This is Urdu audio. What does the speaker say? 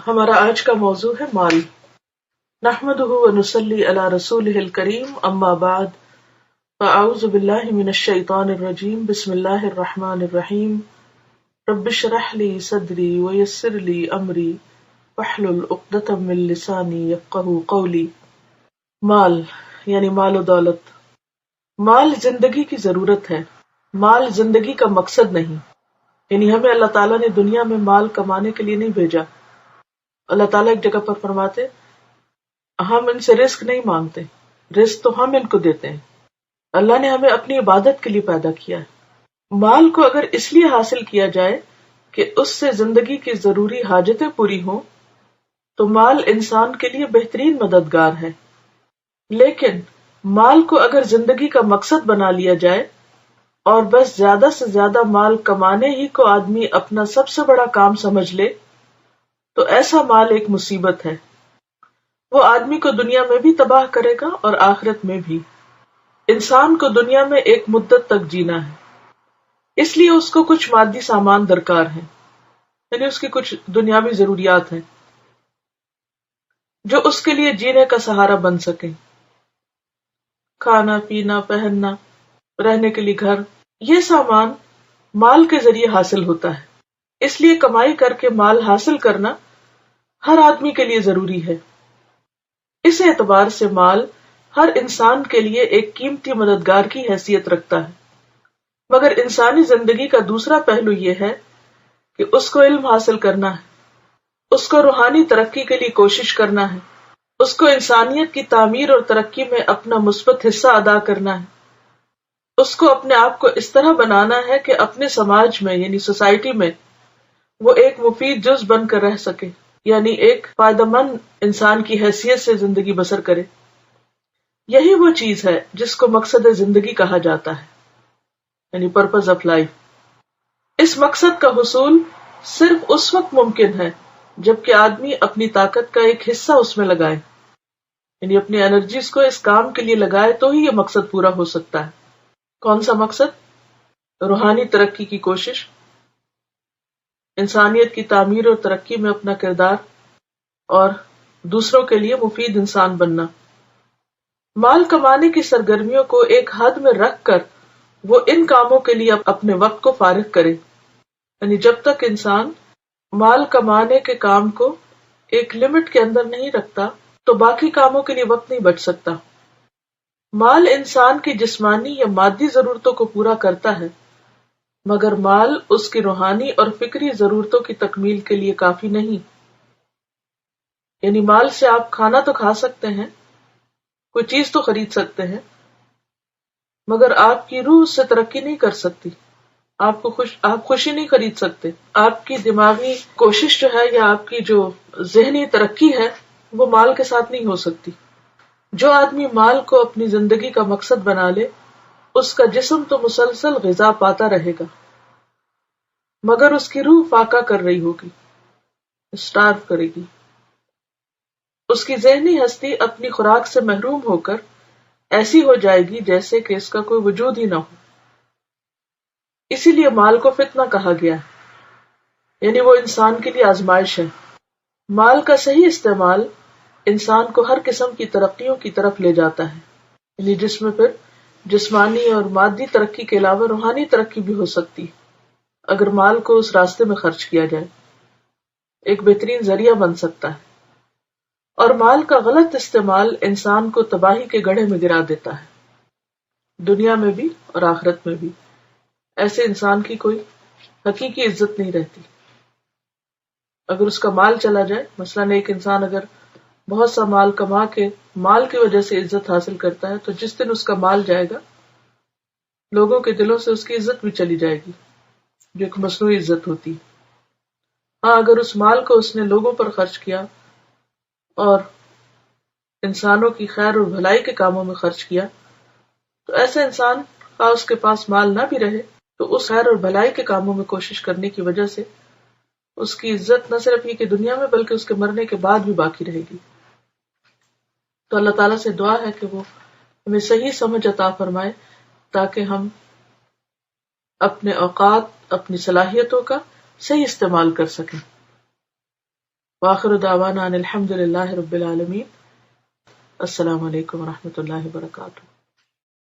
ہمارا آج کا موضوع ہے مال۔ نحمدہ ونصلی علی رسولہ الکریم، اما بعد فاعوذ باللہ من الشیطان الرجیم، بسم اللہ الرحمن الرحیم۔ رب اشرح لی صدری ویسر لی امری واحلل عقدۃ من لسانی یفقہوا قولی۔ مال یعنی مال و دولت۔ مال زندگی کی ضرورت ہے، مال زندگی کا مقصد نہیں۔ یعنی ہمیں اللہ تعالیٰ نے دنیا میں مال کمانے کے لیے نہیں بھیجا۔ اللہ تعالیٰ ایک جگہ پر فرماتے ہم ان سے رزق نہیں مانگتے، رزق تو ہم ان کو دیتے ہیں۔ اللہ نے ہمیں اپنی عبادت کے لیے پیدا کیا ہے۔ مال کو اگر اس لیے حاصل کیا جائے کہ اس سے زندگی کی ضروری حاجتیں پوری ہوں تو مال انسان کے لیے بہترین مددگار ہے، لیکن مال کو اگر زندگی کا مقصد بنا لیا جائے اور بس زیادہ سے زیادہ مال کمانے ہی کو آدمی اپنا سب سے بڑا کام سمجھ لے تو ایسا مال ایک مصیبت ہے۔ وہ آدمی کو دنیا میں بھی تباہ کرے گا اور آخرت میں بھی۔ انسان کو دنیا میں ایک مدت تک جینا ہے، اس لیے اس کو کچھ مادی سامان درکار ہیں، یعنی اس کی کچھ دنیاوی ضروریات ہیں جو اس کے لیے جینے کا سہارا بن سکیں۔ کھانا پینا، پہننا، رہنے کے لیے گھر، یہ سامان مال کے ذریعے حاصل ہوتا ہے۔ اس لیے کمائی کر کے مال حاصل کرنا ہر آدمی کے لیے ضروری ہے۔ اس اعتبار سے مال ہر انسان کے لیے ایک قیمتی مددگار کی حیثیت رکھتا ہے، مگر انسانی زندگی کا دوسرا پہلو یہ ہے کہ اس کو علم حاصل کرنا ہے، اس کو روحانی ترقی کے لیے کوشش کرنا ہے، اس کو انسانیت کی تعمیر اور ترقی میں اپنا مثبت حصہ ادا کرنا ہے، اس کو اپنے آپ کو اس طرح بنانا ہے کہ اپنے سماج میں یعنی سوسائٹی میں وہ ایک مفید جز بن کر رہ سکے، یعنی ایک فائدہ مند انسان کی حیثیت سے زندگی بسر کرے۔ یہی وہ چیز ہے جس کو مقصد زندگی کہا جاتا ہے، یعنی پرپز آف لائف۔ اس مقصد کا حصول صرف اس وقت ممکن ہے جبکہ آدمی اپنی طاقت کا ایک حصہ اس میں لگائے، یعنی اپنی انرجیز کو اس کام کے لیے لگائے تو ہی یہ مقصد پورا ہو سکتا ہے۔ کون سا مقصد؟ روحانی ترقی کی کوشش، انسانیت کی تعمیر اور ترقی میں اپنا کردار اور دوسروں کے لیے مفید انسان بننا۔ مال کمانے کی سرگرمیوں کو ایک حد میں رکھ کر وہ ان کاموں کے لیے اپنے وقت کو فارغ کرے، یعنی جب تک انسان مال کمانے کے کام کو ایک لمٹ کے اندر نہیں رکھتا تو باقی کاموں کے لیے وقت نہیں بچ سکتا۔ مال انسان کی جسمانی یا مادی ضرورتوں کو پورا کرتا ہے، مگر مال اس کی روحانی اور فکری ضرورتوں کی تکمیل کے لیے کافی نہیں۔ یعنی مال سے آپ کھانا تو کھا سکتے ہیں، کوئی چیز تو خرید سکتے ہیں، مگر آپ کی روح اس سے ترقی نہیں کر سکتی، آپ خوشی نہیں خرید سکتے، آپ کی دماغی کوشش جو ہے یا آپ کی جو ذہنی ترقی ہے وہ مال کے ساتھ نہیں ہو سکتی۔ جو آدمی مال کو اپنی زندگی کا مقصد بنا لے اس کا جسم تو مسلسل غذا پاتا رہے گا، مگر اس کی روح فاقہ کر رہی ہوگی، اسٹارو کرے گی۔ اس کی ذہنی ہستی اپنی خوراک سے محروم ہو کر ایسی ہو جائے گی جیسے کہ اس کا کوئی وجود ہی نہ ہو۔ اسی لیے مال کو فتنہ کہا گیا ہے، یعنی وہ انسان کے لیے آزمائش ہے۔ مال کا صحیح استعمال انسان کو ہر قسم کی ترقیوں کی طرف لے جاتا ہے، یعنی جس میں پھر جسمانی اور مادی ترقی کے علاوہ روحانی ترقی بھی ہو سکتی اگر مال کو اس راستے میں خرچ کیا جائے، ایک بہترین ذریعہ بن سکتا ہے۔ اور مال کا غلط استعمال انسان کو تباہی کے گڑھے میں گرا دیتا ہے، دنیا میں بھی اور آخرت میں بھی۔ ایسے انسان کی کوئی حقیقی عزت نہیں رہتی۔ اگر اس کا مال چلا جائے، مثلاً ایک انسان اگر بہت سا مال کما کے مال کی وجہ سے عزت حاصل کرتا ہے تو جس دن اس کا مال جائے گا لوگوں کے دلوں سے اس کی عزت بھی چلی جائے گی، جو ایک مصنوعی عزت ہوتی ہے۔ ہاں، اگر اس مال کو اس نے لوگوں پر خرچ کیا اور انسانوں کی خیر اور بھلائی کے کاموں میں خرچ کیا تو ایسا انسان خواہ اس کے پاس مال نہ بھی رہے تو اس خیر اور بھلائی کے کاموں میں کوشش کرنے کی وجہ سے اس کی عزت نہ صرف یہ کہ دنیا میں بلکہ اس کے مرنے کے بعد بھی باقی رہے گی۔ تو اللہ تعالیٰ سے دعا ہے کہ وہ ہمیں صحیح سمجھ عطا فرمائے تاکہ ہم اپنے اوقات، اپنی صلاحیتوں کا صحیح استعمال کر سکیں۔ وآخر دعوانا ان الحمد للہ رب العالمین. السلام علیکم ورحمۃ اللہ وبرکاتہ.